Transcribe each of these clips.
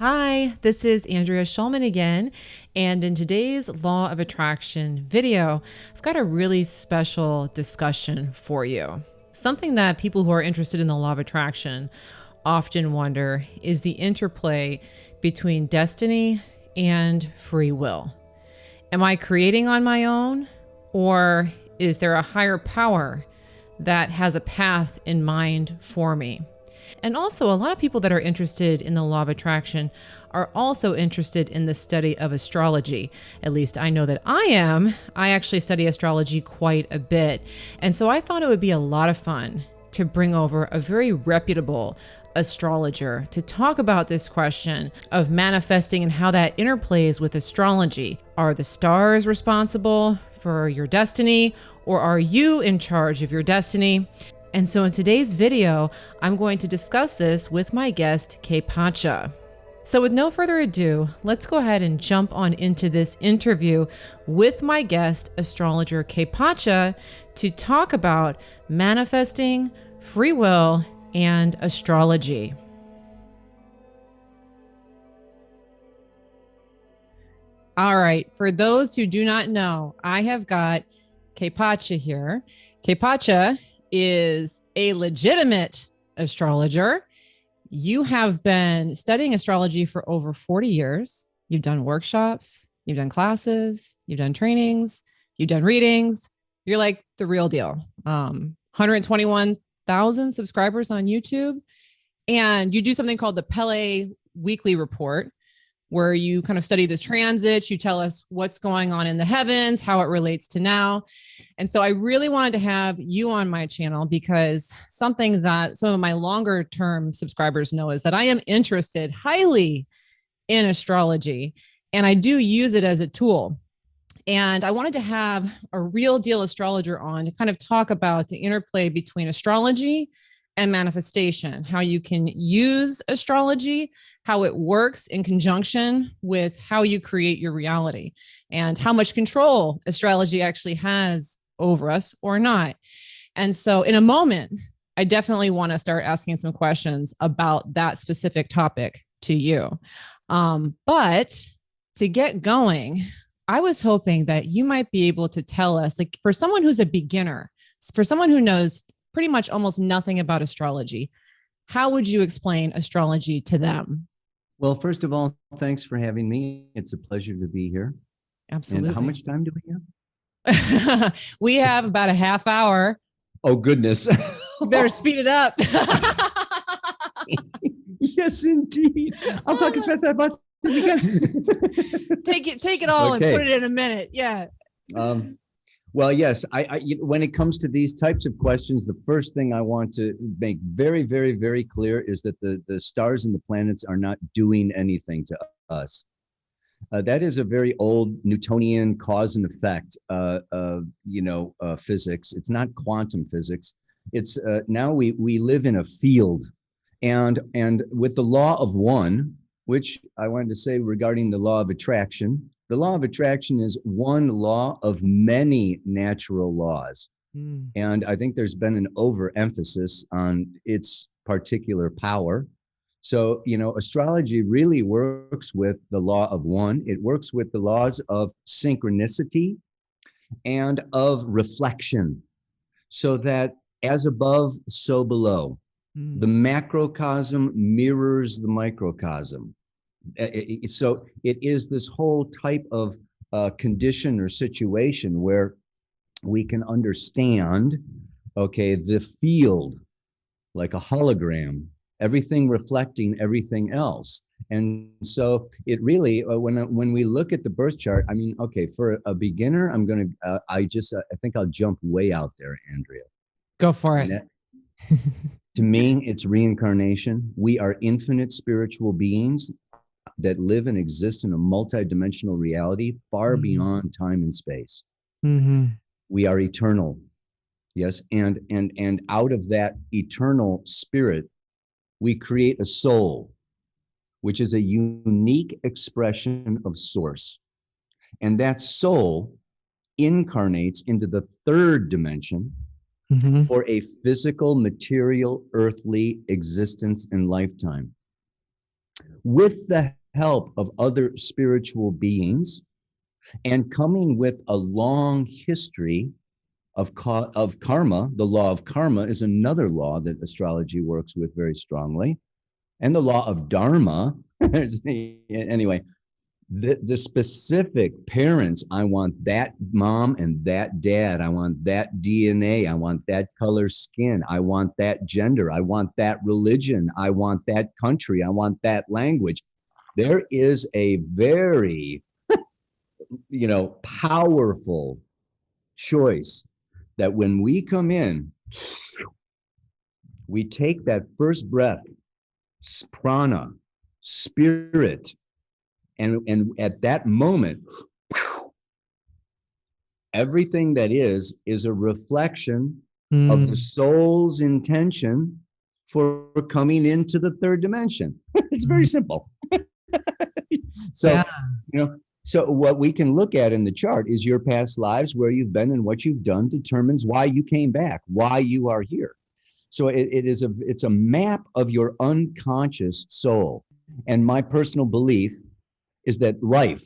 Hi, this is Andrea Schulman again, and in today's Law of Attraction video, I've got a really special discussion for you. Something that people who are interested in the Law of Attraction often wonder is the interplay between destiny and free will. Am I creating on my own, or is there a higher power that has a path in mind for me? And also, a lot of people that are interested in the law of attraction are also interested in the study of astrology. At least I know that I am. I actually study astrology quite a bit. And so I thought it would be a lot of fun to bring over a very reputable astrologer to talk about this question of manifesting and how that interplays with astrology. Are the stars responsible for your destiny, or are you in charge of your destiny? And so in today's video, I'm going to discuss this with my guest, Kaypacha. So with no further ado, let's go ahead and jump on into this interview with my guest, astrologer Kaypacha, to talk about manifesting, free will, and astrology. All right, for those who do not know, I have got Kaypacha here. Kaypacha is a legitimate astrologer. You have been studying astrology for over 40 years. You've done workshops, you've done classes, you've done trainings, you've done readings. You're like the real deal. 121,000 subscribers on YouTube. And you do something called the Pele Weekly Report, where you kind of study this transit. You tell us what's going on in the heavens, how it relates to now. And so I really wanted to have you on my channel because something that some of my longer term subscribers know is that I am interested highly in astrology, and I do use it as a tool. And I wanted to have a real deal astrologer on to kind of talk about the interplay between astrology and manifestation, how you can use astrology, how it works in conjunction with how you create your reality, and how much control astrology actually has over us or not. And so in a moment, I definitely want to start asking some questions about that specific topic to you. But to get going, I was hoping that you might be able to tell us, like, for someone who's a beginner, for someone who knows pretty much almost nothing about astrology, how would you explain astrology to them? Well, first of all, thanks for having me. It's a pleasure to be here. Absolutely. And how much time do we have? We have about a half hour. Oh, goodness. You better speed it up. Yes, indeed. I'll talk as fast as I possibly can. Take it all and put it in a minute. Yeah. Well, yes, when it comes to these types of questions, the first thing I want to make very, very, very clear is that the stars and the planets are not doing anything to us. That is a very old Newtonian cause and effect, physics. It's not quantum physics. It's now we live in a field, and with the law of one, which I wanted to say regarding the law of attraction. The law of attraction is one law of many natural laws. And I think there's been an overemphasis on its particular power. So, astrology really works with the law of one. It works with the laws of synchronicity and of reflection, so that as above, so below. The macrocosm mirrors the microcosm. So it is this whole type of condition or situation where we can understand, the field like a hologram, everything reflecting everything else. And so it really, when we look at the birth chart, I mean, for a beginner, I think I'll jump way out there, Andrea. Go for it. To me, it's reincarnation. We are infinite spiritual beings that live and exist in a multidimensional reality far beyond time and space. We are eternal. Yes. And out of that eternal spirit, we create a soul, which is a unique expression of source. And that soul incarnates into the third dimension for a physical, material, earthly existence and lifetime. with the help of other spiritual beings and coming with a long history of karma. The law of karma is another law that astrology works with very strongly. And the law of dharma. Anyway, the specific parents, I want that mom and that dad. I want that DNA. I want that color skin. I want that gender. I want that religion. I want that country. I want that language. There is a very, powerful choice that when we come in, we take that first breath, prana, spirit, and at that moment, everything that is a reflection of the soul's intention for coming into the third dimension. It's very simple. So, Yeah. So what we can look at in the chart is your past lives, where you've been and what you've done determines why you came back, why you are here. So it's a map of your unconscious soul. And my personal belief is that life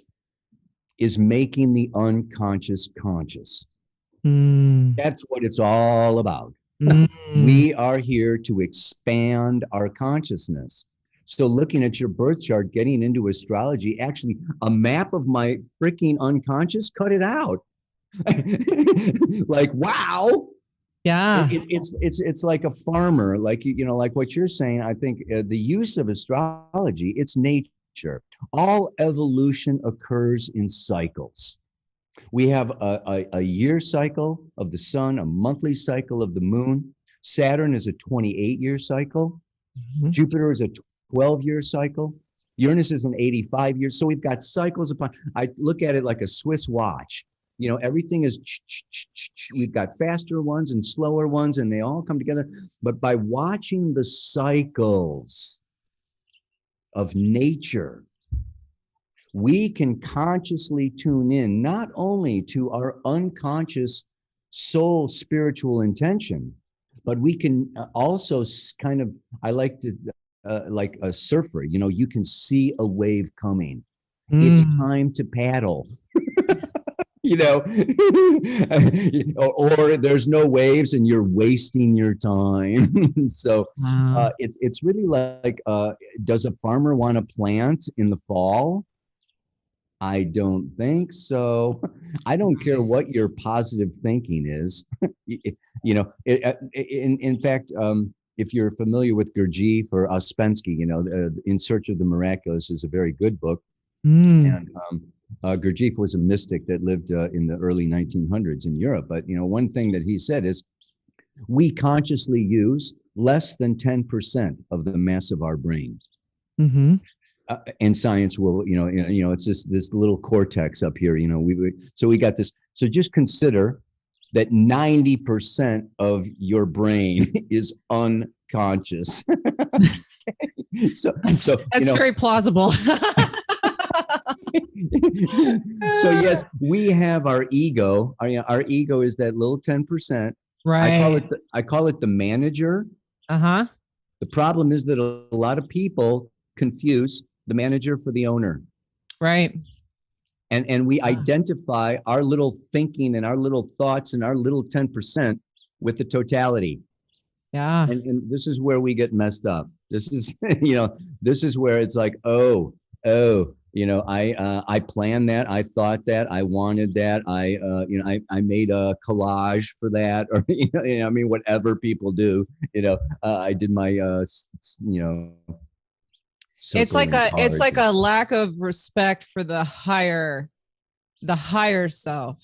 is making the unconscious conscious. That's what it's all about. We are here to expand our consciousness. So looking at your birth chart, getting into astrology, actually a map of my freaking unconscious, cut it out. Like, wow. Yeah. It's like a farmer, like, like what you're saying. I think the use of astrology, it's nature. All evolution occurs in cycles. We have a year cycle of the sun, a monthly cycle of the moon. Saturn is a 28-year cycle. Jupiter is a 12-year cycle. Uranus is an 85 years. So we've got cycles upon. I look at it like a Swiss watch. Everything is, we've got faster ones and slower ones, and they all come together. But by watching the cycles of nature, we can consciously tune in not only to our unconscious soul spiritual intention, but we can also kind of, I like to, like a surfer, you can see a wave coming. It's time to paddle. Or there's no waves and you're wasting your time. So it's really like, does a farmer want to plant in the fall? I don't think so. I don't care what your positive thinking is. In fact, if you're familiar with Gurdjieff or Ouspensky, In Search of the Miraculous is a very good book. And Gurdjieff was a mystic that lived in the early 1900s in Europe. But, one thing that he said is, we consciously use less than 10% of the mass of our brain. And science will, it's just this little cortex up here, so we got this. So just consider that 90% of your brain is unconscious. That's very plausible. So yes, we have our ego. Our ego is that little 10%. Right. I call it the manager. The problem is that a lot of people confuse the manager for the owner. Right. And we identify our little thinking and our little thoughts and our little 10% with the totality. Yeah. And this is where we get messed up. This is, this is where it's like, I planned that. I thought that. I wanted that. I made a collage for that, or, whatever people do, I did my, it's like a lack of respect for the higher self.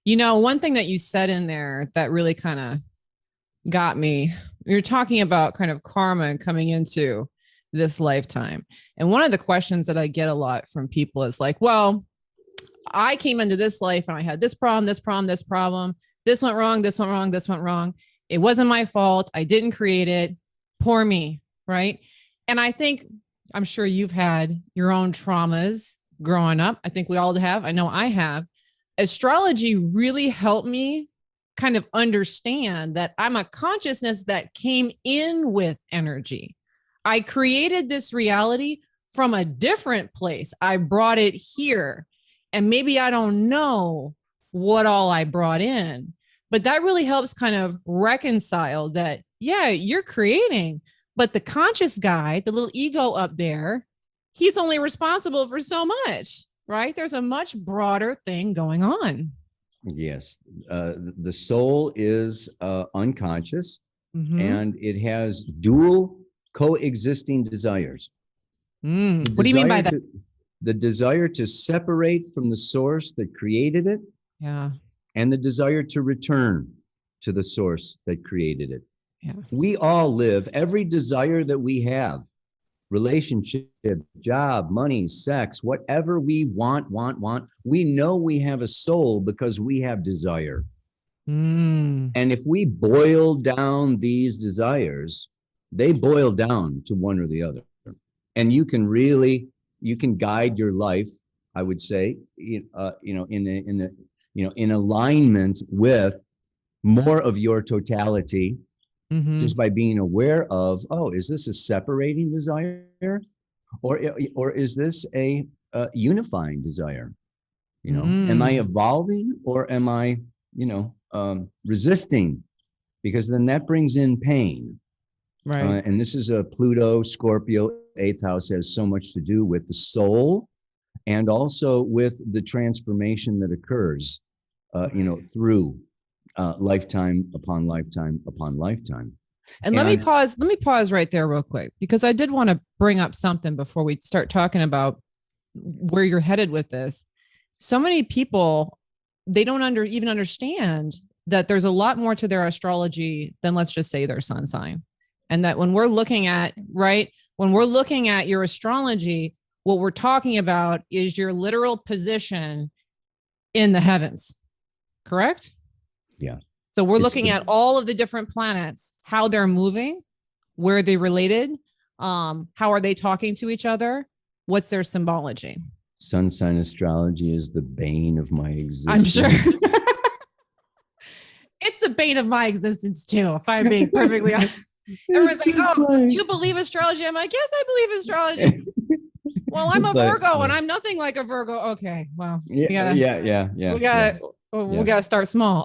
One thing that you said in there that really kind of got me, you're talking about kind of karma and coming into this lifetime. And one of the questions that I get a lot from people is like, well, I came into this life and I had this problem, this problem, this problem. This went wrong, this went wrong, this went wrong. It wasn't my fault. I didn't create it. Poor me, right? And I think, I'm sure you've had your own traumas growing up. I think we all have. I know I have. Astrology really helped me kind of understand that I'm a consciousness that came in with energy. I created this reality from a different place. I brought it here. And maybe I don't know what all I brought in. But that really helps kind of reconcile that, yeah, you're creating, but the conscious guy, the little ego up there, he's only responsible for so much, right? There's a much broader thing going on. Yes. The soul is unconscious, and it has dual coexisting desires. What do you mean by that? The desire to separate from the source that created it. Yeah. And the desire to return to the source that created it. Yeah. We all live, every desire that we have, relationship, job, money, sex, whatever we want, we know we have a soul because we have desire. And if we boil down these desires, they boil down to one or the other. And you can guide your life, I would say, in alignment with more of your totality, just by being aware of, oh, is this a separating desire, or is this a unifying desire? Am I evolving, or am I, resisting? Because then that brings in pain. Right. And this is a Pluto, Scorpio, 8th house, has so much to do with the soul, and also with the transformation that occurs, through lifetime upon lifetime upon lifetime. And let me pause right there real quick, because I did want to bring up something before we start talking about where you're headed with this. So many people, they don't even understand that there's a lot more to their astrology than, let's just say, their sun sign. And that when we're looking at your astrology, what we're talking about is your literal position in the heavens, correct? Yeah. So we're looking at all of the different planets, how they're moving, where they related, how are they talking to each other, what's their symbology. Sun sign astrology is the bane of my existence. I'm sure. It's the bane of my existence too, if I'm being perfectly honest. Everyone's like, oh, you believe astrology? I'm like, yes, I believe astrology. Well, I'm a Virgo and I'm nothing like a Virgo. Okay, well, yeah. We gotta start small.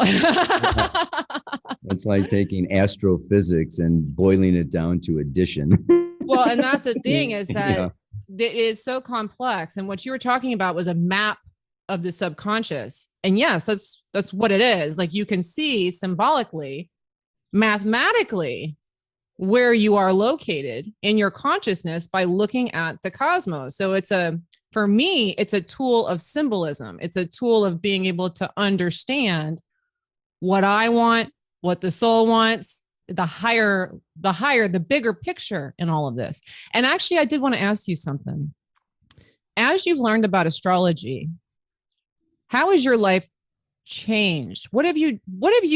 That's like taking astrophysics and boiling it down to addition. Well, and that's the thing, is that it is so complex. And what you were talking about was a map of the subconscious. And yes, that's what it is. Like, you can see symbolically, mathematically, where you are located in your consciousness by looking at the cosmos. So for me, it's a tool of symbolism. It's a tool of being able to understand what I want, what the soul wants, the bigger picture in all of this. And actually, I did want to ask you something. As you've learned about astrology, how has your life changed? What have you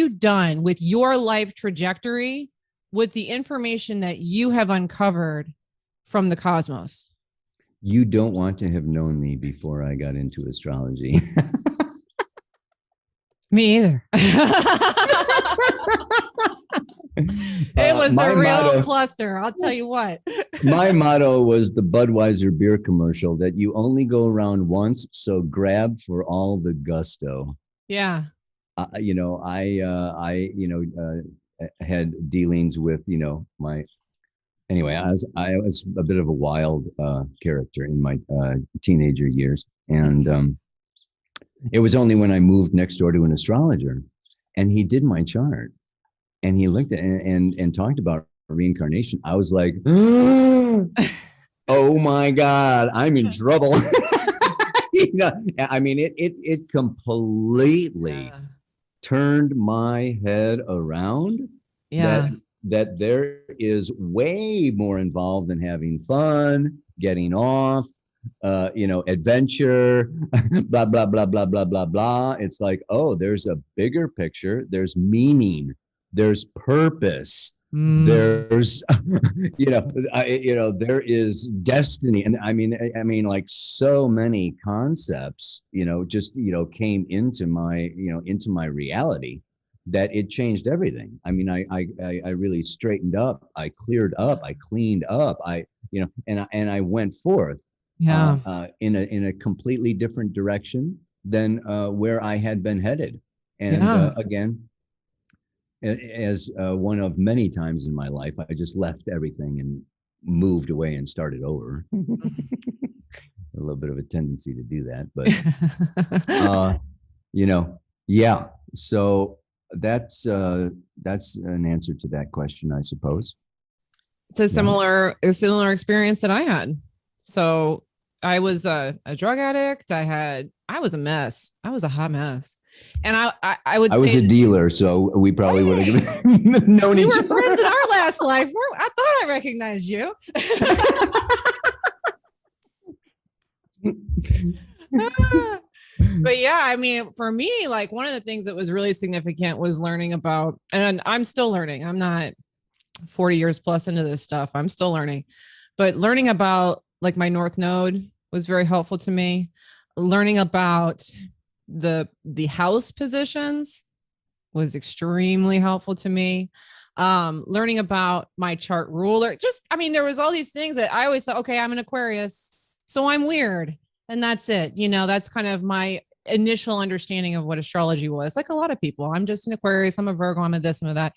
done with your life trajectory, with the information that you have uncovered from the cosmos? You don't want to have known me before I got into astrology. Me either. It was a real cluster, I'll tell you what. My motto was the Budweiser beer commercial, that you only go around once, so grab for all the gusto. Yeah. I had dealings with, I was a bit of a wild character in my teenager years. And it was only when I moved next door to an astrologer, and he did my chart, and he looked at and talked about reincarnation. I was like, oh my God, I'm in trouble. It completely turned my head around. Yeah. That there is way more involved than having fun, getting off, adventure, blah, blah, blah, blah, blah, blah, blah. It's like, oh, there's a bigger picture. There's meaning. There's purpose. There's, there is destiny. And I mean, like, so many concepts, came into my reality that it changed everything. I mean, I really straightened up, I cleared up, I cleaned up, and I went forth Yeah. in a completely different direction than where I had been headed. And Yeah. again, as one of many times in my life, I just left everything and moved away and started over. A little bit of a tendency to do that, but you know, yeah. So that's an answer to that question, I suppose. It's a Yeah. similar experience that I had. So I was a drug addict. I was a mess. I was a hot mess. And I would I was say, a dealer, so we probably would hey, have known we each were other. friends in our last life. I thought I recognized you. But yeah, I mean, for me, like one of the things that was really significant was learning about, and I'm still learning. I'm not 40 years plus into this stuff. I'm still learning, but learning about like my North Node was very helpful to me. Learning about the house positions was extremely helpful to me. Learning about my chart ruler, just, I mean, there was all these things that I always thought, okay, I'm an Aquarius, so I'm weird. And that's it. That's kind of my initial understanding of what astrology was. Like a lot of people, I'm just an Aquarius, I'm a Virgo, I'm a this, I'm a that.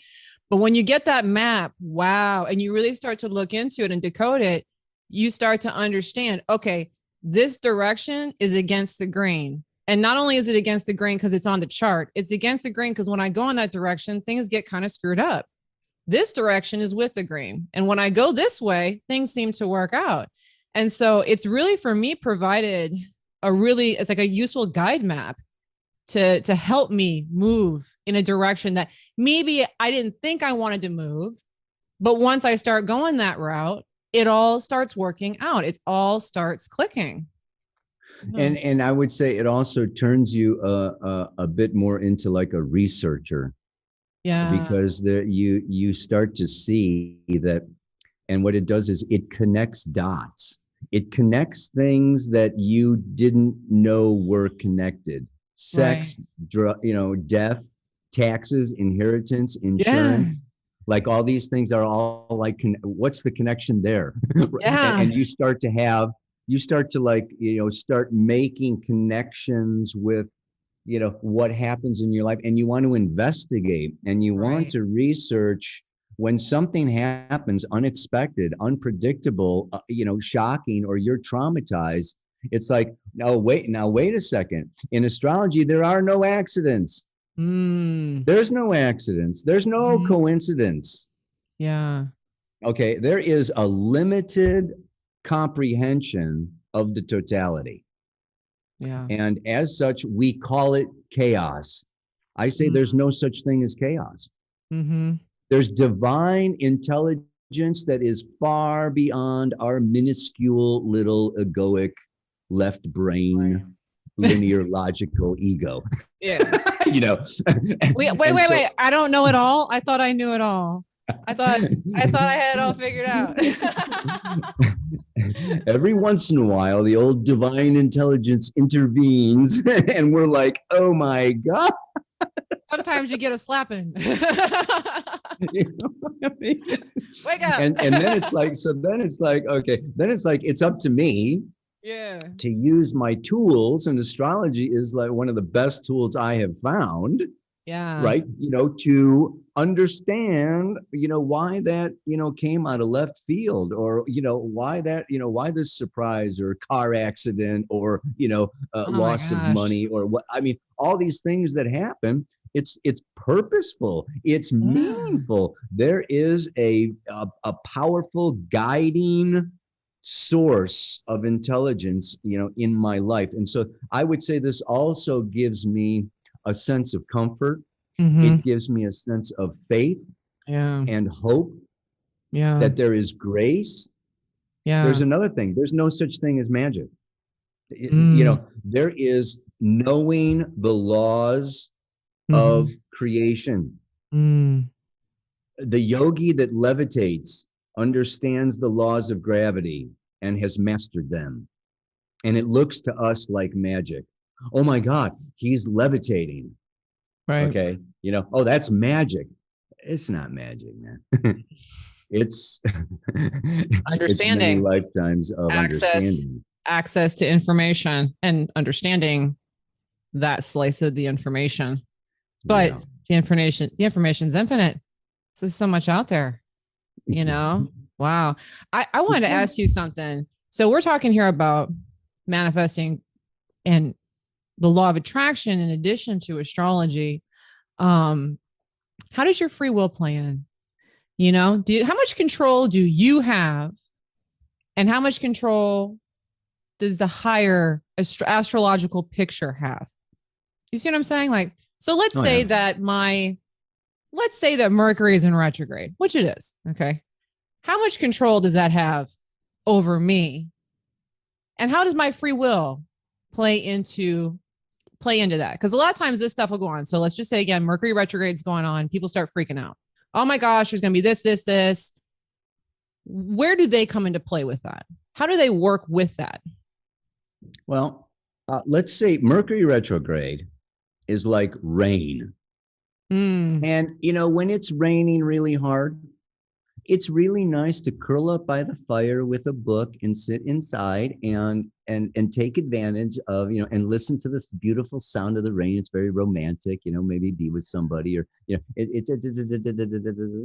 But when you get that map, wow, and you really start to look into it and decode it, you start to understand, okay, this direction is against the grain. And not only is it against the grain because it's on the chart, it's against the grain because when I go in that direction, things get kind of screwed up. This direction is with the grain. And when I go this way, things seem to work out. And so it's really, for me, provided it's like a useful guide map to help me move in a direction that maybe I didn't think I wanted to move. But once I start going that route, it all starts working out. It all starts clicking. And I would say it also turns you a bit more into like a researcher. Yeah. Because you start to see that, and what it does is it connects dots. It connects things that you didn't know were connected. Sex, death, taxes, inheritance, insurance. Yeah. Like all these things are all like, what's the connection there? Yeah. And you start to like, start making connections with, what happens in your life, and you want to investigate and you want to research when something happens unexpected, unpredictable, shocking, or you're traumatized. It's like, now wait a second. In astrology, there are no accidents. There's no accidents. There's no coincidence. Yeah. Okay. There is a limited comprehension of the totality. Yeah. And as such, we call it chaos. I say there's no such thing as chaos. There's divine intelligence that is far beyond our minuscule little egoic left brain, linear logical ego. Yeah. Wait. I don't know it all. I thought I knew it all. I thought I had it all figured out. Every once in a while, the old divine intelligence intervenes, and we're like, "Oh my God!" Sometimes you get a slapping. You know what I mean? Wake up. And then it's like, okay, then it's like it's up to me, to use my tools, and astrology is like one of the best tools I have found. Right. To understand, why that, came out of left field, or, why this surprise or car accident, or, loss of money, or what, I mean, all these things that happen, it's purposeful, it's meaningful. There is a powerful guiding source of intelligence, in my life. And so I would say this also gives me a sense of comfort. It gives me a sense of faith and hope that there is grace. There's another thing. There's no such thing as magic. There is knowing the laws of creation. The yogi that levitates understands the laws of gravity and has mastered them. And it looks to us like magic. Oh my God, he's levitating. Okay. Oh, that's magic. It's not magic, man. It's it's many Understanding, lifetimes of access, understanding. access to information and understanding that slice of the information. Yeah. But the information's infinite. So there's so much out there, you know? Wow. I wanted to ask you something. So we're talking here about manifesting and the law of attraction in addition to astrology. Um, how does your free will play in? How much control do you have, and how much control does the higher astrological picture have? You see what I'm saying? Like, so let's Oh, say yeah. that Mercury is in retrograde, which it is. Okay. How much control does that have over me? And how does my free will play into that? Because a lot of times this stuff will go on. So let's just say again, Mercury retrograde's going on. People start freaking out. Oh my gosh, there's going to be this. Where do they come into play with that? How do they work with that? Well, let's say Mercury retrograde is like rain. And, when it's raining really hard, it's really nice to curl up by the fire with a book and sit inside and take advantage of, and listen to this beautiful sound of the rain. It's very romantic, maybe be with somebody or, it's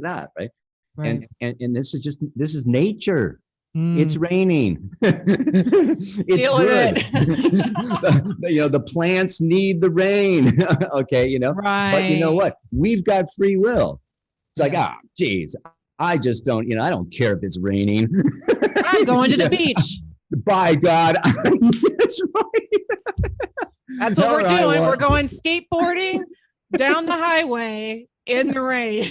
right. Right. And this is nature. It's Mm. raining. It's Feeling good. it. The plants need the rain. Okay, but you know Right. what? We've got free will. It's like, Yes. geez, I just don't, I don't care if it's raining. I'm going to the Yeah. beach. By God. That's right. That's what All we're right, doing. well. We're going skateboarding down the highway in the rain.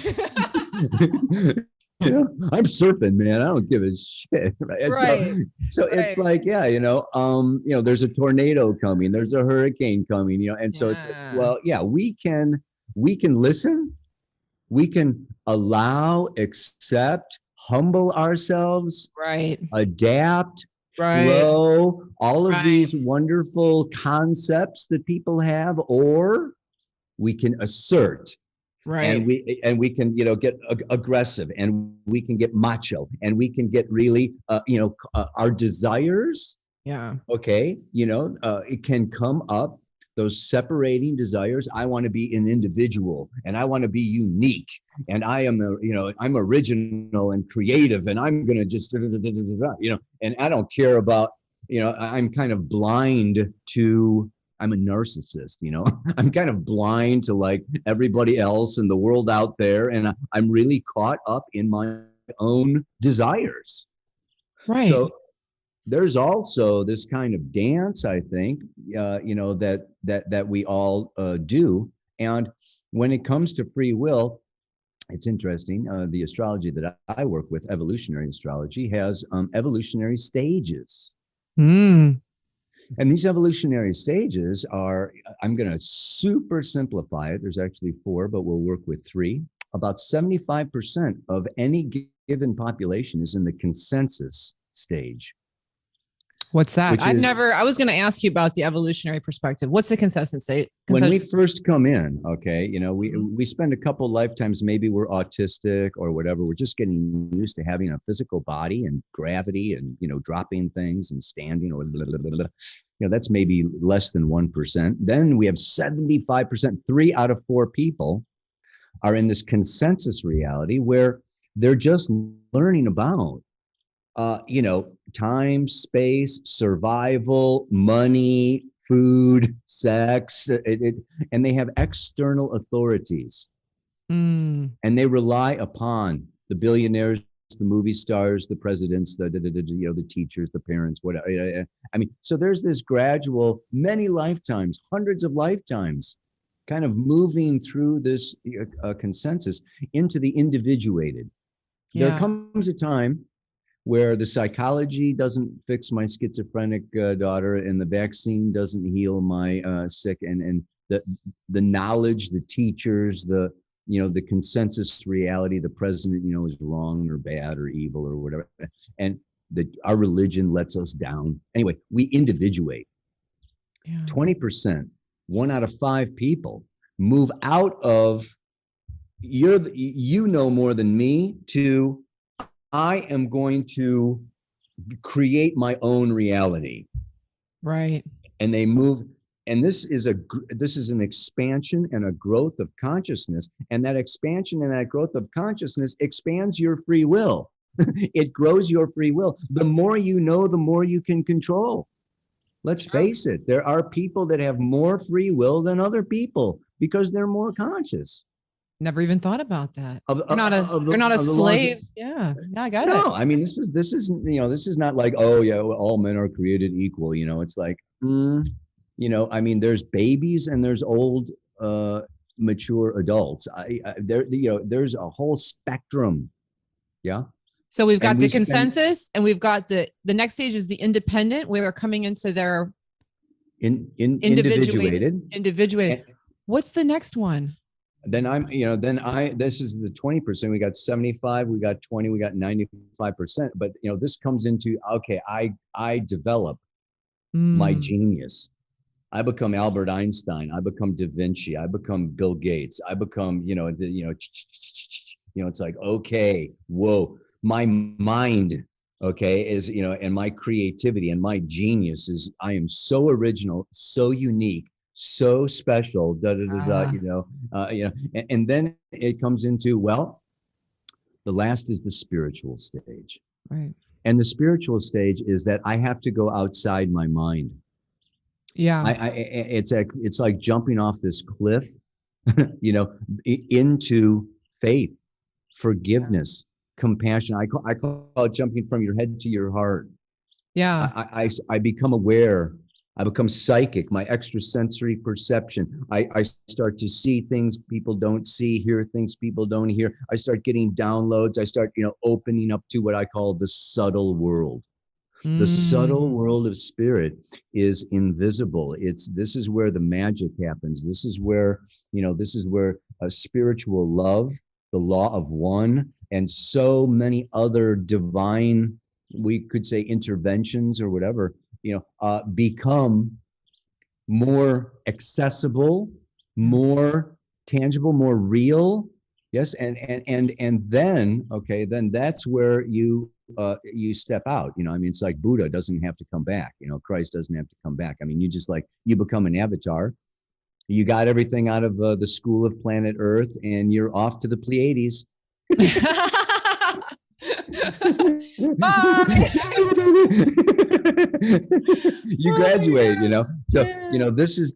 I'm surfing, man. I don't give a shit. Right. And Right. so it's Right. like, yeah, there's a tornado coming, there's a hurricane coming, and so it's, Yeah. well, yeah, we can listen, we can allow, accept, humble ourselves, Right. adapt, Right. flow, all of Right. these wonderful concepts that people have, or we can assert, and Right. we can get aggressive, and we can get macho, and we can get really our desires. Yeah. Okay, it can come up, those separating desires. I want to be an individual, and I want to be unique, and I'm original and creative, and I'm going to just and I don't care about, I'm kind of blind to, I'm a narcissist, I'm kind of blind to like everybody else in the world out there, and I'm really caught up in my own desires. Right. So there's also this kind of dance, I think, that we all do. And when it comes to free will, it's interesting. The astrology that I work with, evolutionary astrology, has evolutionary stages. Mm. And these evolutionary stages are, I'm going to super simplify it. There's actually 4, but we'll work with 3. About 75% of any given population is in the consensus stage. What's that? Which is, I was going to ask you about the evolutionary perspective. What's the consensus state? when we first come in, okay, we spend a couple lifetimes, maybe we're autistic or whatever. We're just getting used to having a physical body and gravity and, dropping things and standing or blah, blah, blah, blah. That's maybe less than 1%. Then we have 75%, 3 out of 4 people are in this consensus reality where they're just learning about time, space, survival, money, food, sex, and they have external authorities. Mm. And they rely upon the billionaires, the movie stars, the presidents, the teachers, the parents, whatever. I mean, so there's this gradual, many lifetimes, hundreds of lifetimes, kind of moving through this consensus into the individuated. Yeah. There comes a time where the psychology doesn't fix my schizophrenic daughter, and the vaccine doesn't heal my sick, and the knowledge, the teachers, the consensus reality, the president, is wrong or bad or evil or whatever, and our religion lets us down. Anyway, we individuate. Yeah. 20%, 1 out of 5 people move out of you know more than me, to I am going to create my own reality. Right. And they move, and this is an expansion and a growth of consciousness, and that expansion and that growth of consciousness expands your free will. It grows your free will. The more you know, the more you can control. Let's face it, there are people that have more free will than other people because they're more conscious. Never even thought about that. Of, You're not a, of the, you're not a of the laws. slave. Yeah. Yeah, I got it. No, I mean, this isn't, this is not like, oh yeah, well, all men are created equal. It's like, I mean, there's babies and there's old, mature adults. There's a whole spectrum. Yeah. So we've got the consensus, and we've got the next stage is the independent, where they're coming into their individuated. What's the next one? Then this is the 20%. We got 75, we got 20, we got 95%. But this comes into, okay, I develop my genius. I become Albert Einstein. I become Da Vinci. I become Bill Gates. I become, it's like, okay, whoa, my mind, okay, is, and my creativity and my genius is, I am so original, so unique, so special, and then it comes into, well, the last is the spiritual stage. Right. And the spiritual stage is that I have to go outside my mind. Yeah. It's like jumping off this cliff, into faith, forgiveness, compassion. I call it jumping from your head to your heart. Yeah. I become aware. I become psychic, my extrasensory perception. I start to see things people don't see, hear things people don't hear. I start getting downloads. I start, opening up to what I call the subtle world. The subtle world of spirit is invisible. This is where the magic happens. This is where a spiritual love, the law of one, and so many other divine, we could say, interventions or whatever, become more accessible, more tangible, more real. Yes. And then, okay, then that's where you step out. It's like Buddha doesn't have to come back. Christ doesn't have to come back. I mean, you become an avatar. You got everything out of the school of planet Earth, and you're off to the Pleiades. Bye. You graduate, so this is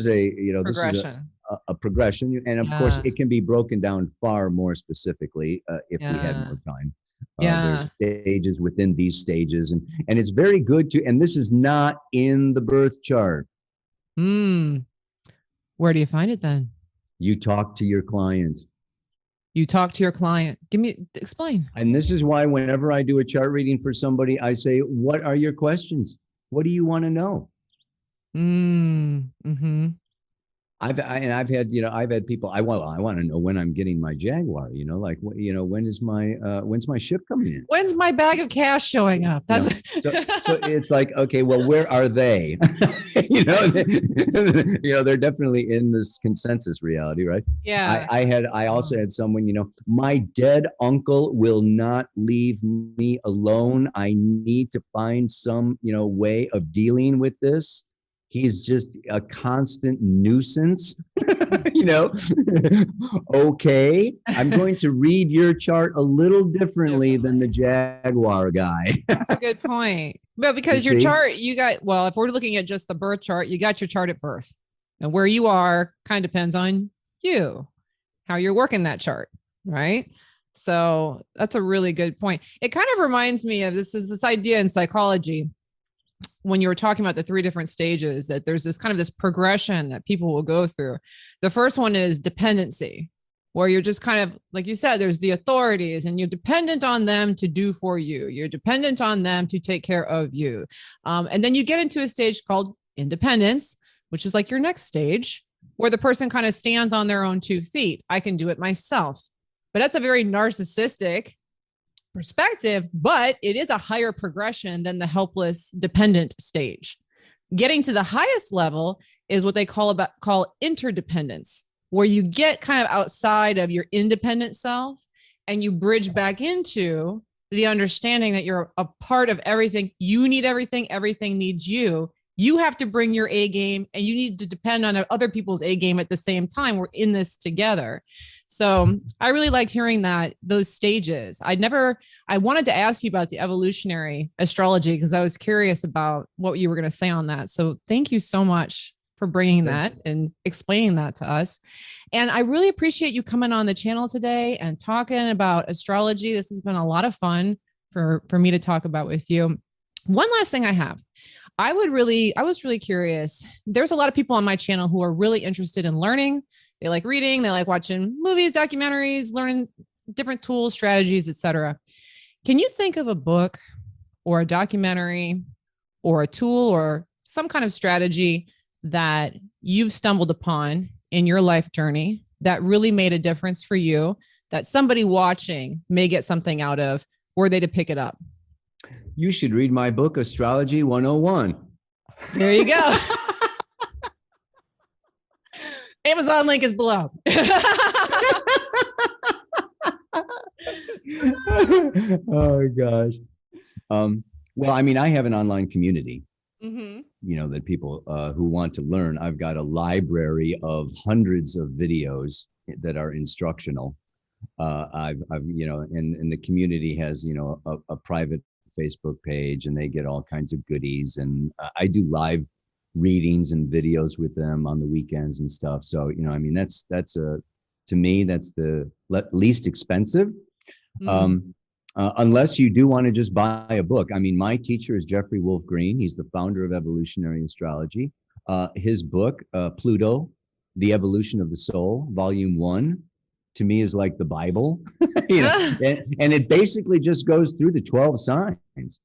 a progression. A progression, and of course it can be broken down far more specifically if we had more time. There's stages within these stages, and it's very good to, and this is not in the birth chart. Where do you find it then? You talk to your client. You talk to your client. Explain. And this is why whenever I do a chart reading for somebody, I say, what are your questions? What do you want to know? I've had people, I want to know when I'm getting my Jaguar, when's my ship coming in? When's my bag of cash showing up? That's so it's like, okay, well, where are they? They're definitely in this consensus reality, right? Yeah. I also had someone, my dead uncle will not leave me alone. I need to find some, way of dealing with this. He's just a constant nuisance, Okay, I'm going to read your chart a little differently than the Jaguar guy. That's a good point. Well, because your chart, if we're looking at just the birth chart, you got your chart at birth. And where you are kind of depends on you, how you're working that chart, right? So that's a really good point. It kind of reminds me of this idea in psychology, when you were talking about the 3 different stages, that there's this progression that people will go through. The first one is dependency, where you're just kind of, like you said, there's the authorities and you're dependent on them to do for you. You're dependent on them to take care of you. And then you get into a stage called independence, which is like your next stage, where the person kind of stands on their own 2 feet. I can do it myself. But that's a very narcissistic perspective, but it is a higher progression than the helpless dependent stage. Getting to the highest level is what they call interdependence, where you get kind of outside of your independent self and you bridge back into the understanding that you're a part of everything. You need everything. Everything needs you. You have to bring your A game and you need to depend on other people's A game at the same time. We're in this together. So I really liked hearing those stages. I wanted to ask you about the evolutionary astrology because I was curious about what you were going to say on that. So thank you so much for bringing that and explaining that to us. And I really appreciate you coming on the channel today and talking about astrology. This has been a lot of fun for me to talk about with you. One last thing I have. I was really curious. There's a lot of people on my channel who are really interested in learning. They like reading, they like watching movies, documentaries, learning different tools, strategies, etc. Can you think of a book or a documentary or a tool or some kind of strategy that you've stumbled upon in your life journey that really made a difference for you, that somebody watching may get something out of, were they to pick it up? You should read my book, Astrology 101. There you go. Amazon link is below. Oh gosh. Well, I mean, I have an online community, that people who want to learn. I've got a library of hundreds of videos that are instructional. I've and the community has, a private Facebook page, and they get all kinds of goodies. And I do live readings and videos with them on the weekends and stuff. So, I mean, that's to me, that's the least expensive. Unless you do want to just buy a book. I mean, my teacher is Jeffrey Wolf Green. He's the founder of Evolutionary Astrology. His book, Pluto, The Evolution of the Soul, Volume 1, to me is like the Bible. And it basically just goes through the 12 signs.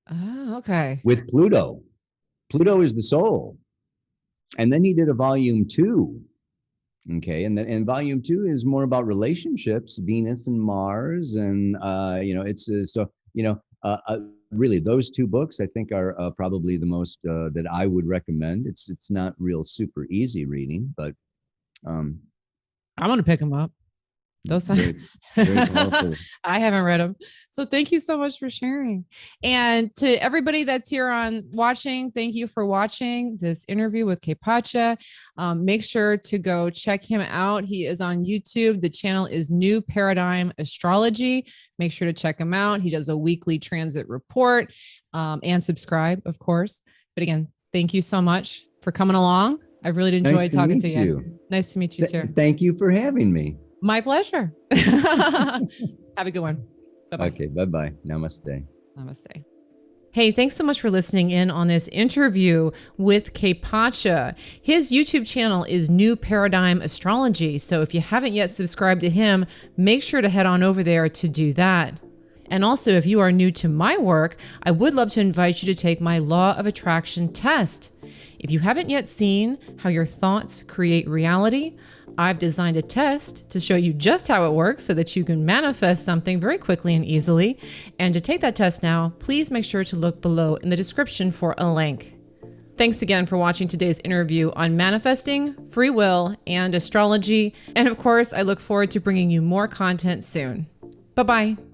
Oh, okay. With Pluto. Pluto is the soul. And then he did a Volume 2. Okay, and Volume 2 is more about relationships, Venus and Mars, and really those two books I think are probably the most that I would recommend. It's not real super easy reading, but I'm gonna pick them up. Those very, very powerful. I haven't read them. So thank you so much for sharing. And to everybody that's here watching, thank you for watching this interview with Kaypacha. Make sure to go check him out. He is on YouTube. The channel is New Paradigm Astrology. Make sure to check him out. He does a weekly transit report, and subscribe, of course. But again, thank you so much for coming along. I've really enjoyed talking to you. Nice to meet you too. Thank you for having me. My pleasure. Have a good one. Bye-bye. Okay, bye-bye. Namaste. Namaste. Hey, thanks so much for listening in on this interview with Kaypacha. His YouTube channel is New Paradigm Astrology. So if you haven't yet subscribed to him, make sure to head on over there to do that. And also, if you are new to my work, I would love to invite you to take my Law of Attraction test. If you haven't yet seen how your thoughts create reality, I've designed a test to show you just how it works so that you can manifest something very quickly and easily. And to take that test now, please make sure to look below in the description for a link. Thanks again for watching today's interview on manifesting, free will, and astrology. And of course, I look forward to bringing you more content soon. Bye-bye.